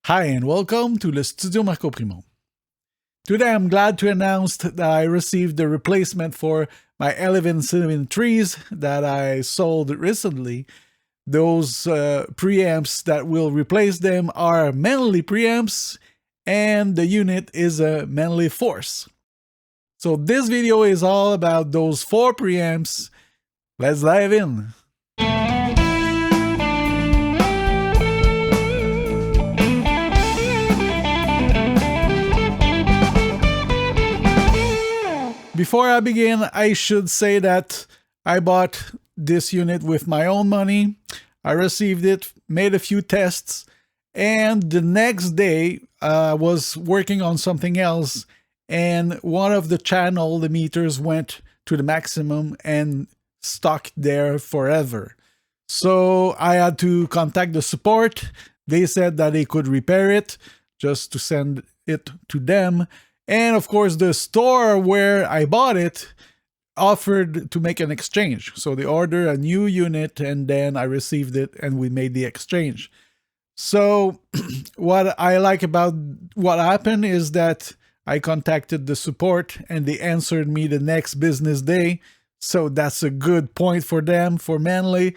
Hi and welcome to the Studio Marco Primeau. Today I'm glad to announce that I received the replacement for my 1173s that I sold recently. Those preamps that will replace them are Manley preamps, and the unit is a Manley Force. So this video is all about those 4 preamps. Let's dive in. Before I begin, I should say that I bought this unit with my own money. I received it, made a few tests, and the next day I was working on something else, and one of the channel, the meters went to the maximum and stuck there forever. So I had to contact the support. They said that they could repair it, just to send it to them. And of course, the store where I bought it offered to make an exchange. So they ordered a new unit and then I received it and we made the exchange. So what I like about what happened is that I contacted the support and they answered me the next business day. So that's a good point for them, for Manley.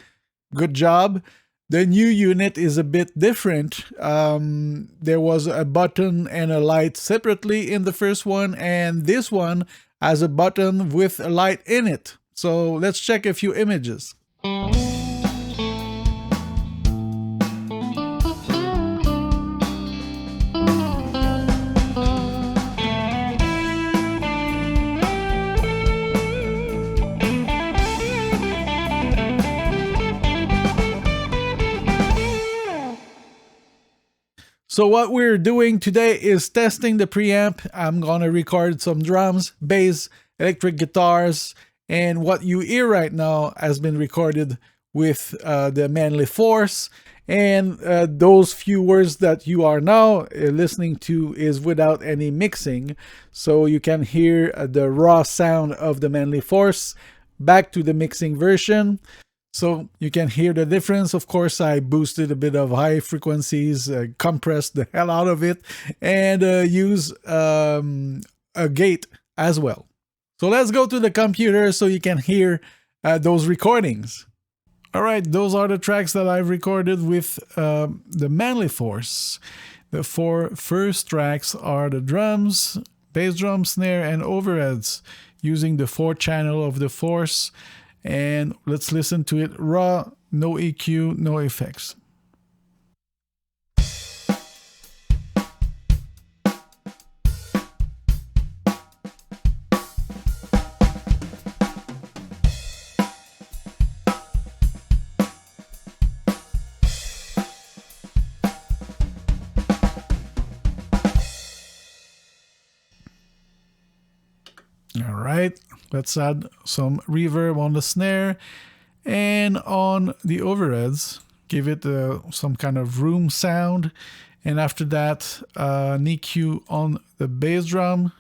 Good job. The new unit is a bit different. There was a button and a light separately in the first one, and this one has a button with a light in it. So let's check a few images. So what we're doing today is testing the preamp. I'm gonna record some drums, bass, electric guitars, and what you hear right now has been recorded with the Manley Force. And those few words that you are now listening to is without any mixing. So you can hear the raw sound of the Manley Force back to the mixing version. So you can hear the difference. Of course, I boosted a bit of high frequencies, compressed the hell out of it, and use a gate as well. So let's go to the computer so you can hear those recordings. All right, those are the tracks that I've recorded with the Manley Force. The 4 first tracks are the drums, bass drum, snare, and overheads using the 4 channel of the Force. And let's listen to it raw, no EQ, no effects. All right, let's add some reverb on the snare and on the overheads. Give it some kind of room sound. And after that, an EQ on the bass drum,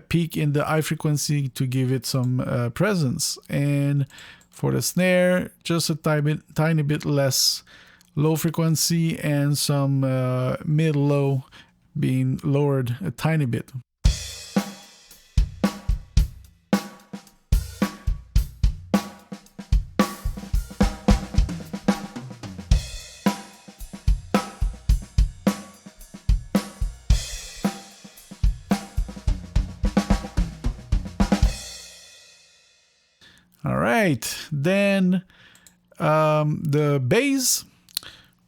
peak in the high frequency to give it some presence. And for the snare, just a tiny bit less low frequency and some mid-low being lowered a tiny bit. All right, then the bass,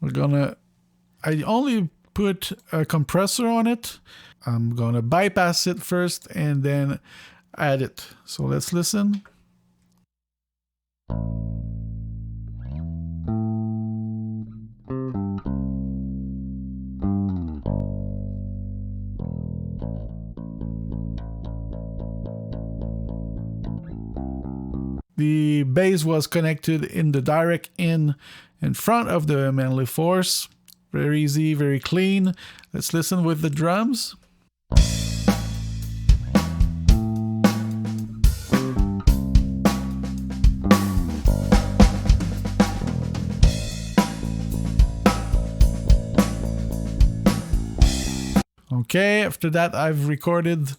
I only put a compressor on it. I'm gonna bypass it first and then add it. So let's listen. The bass was connected in the direct in front of the Manley Force. Very easy, very clean. Let's listen with the drums. Okay, after that I've recorded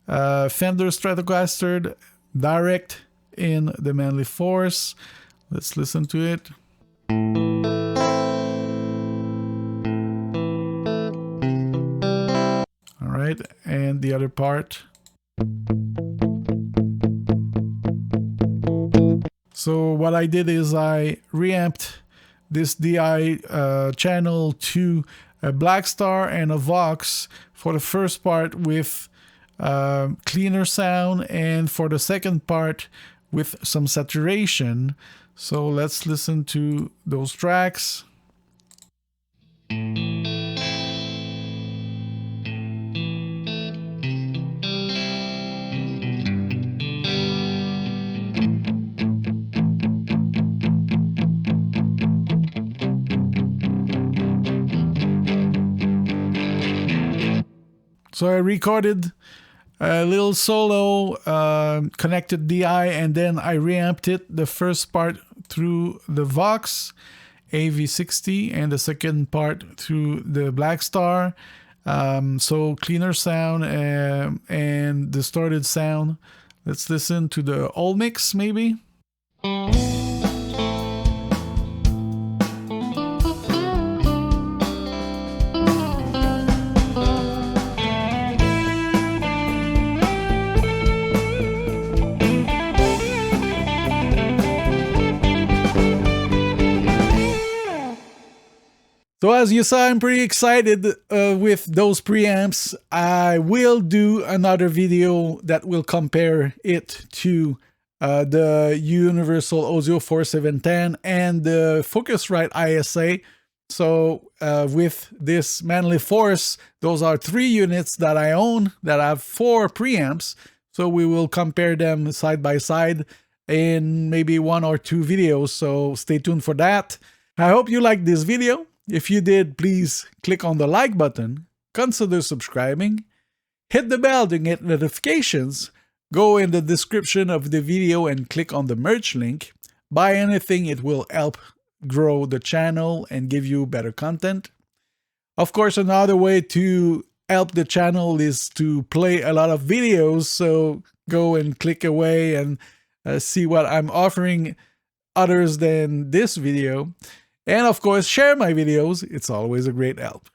Fender Stratocaster direct in the Manley Force. Let's listen to it. All right, and the other part. So what I did is I reamped this DI channel to a Black Star and a Vox for the first part with cleaner sound, and for the second part with some saturation. So let's listen to those tracks. So I recorded a little solo connected DI, and then I reamped it, the first part through the Vox AV60 and the second part through the Black Star. So cleaner sound and distorted sound. Let's listen to the old mix maybe. So as you saw, I'm pretty excited with those preamps. I will do another video that will compare it to the Universal Audio 4710 and the Focusrite ISA. So with this Manley Force, those are 3 units that I own that have 4 preamps. So we will compare them side by side in maybe 1 or 2 videos. So stay tuned for that. I hope you liked this video. If you did, please click on the like button, consider subscribing, hit the bell to get notifications, go in the description of the video and click on the merch link. Buy anything, it will help grow the channel and give you better content. Of course, another way to help the channel is to play a lot of videos, so go and click away and see what I'm offering others than this video. And of course, share my videos. It's always a great help.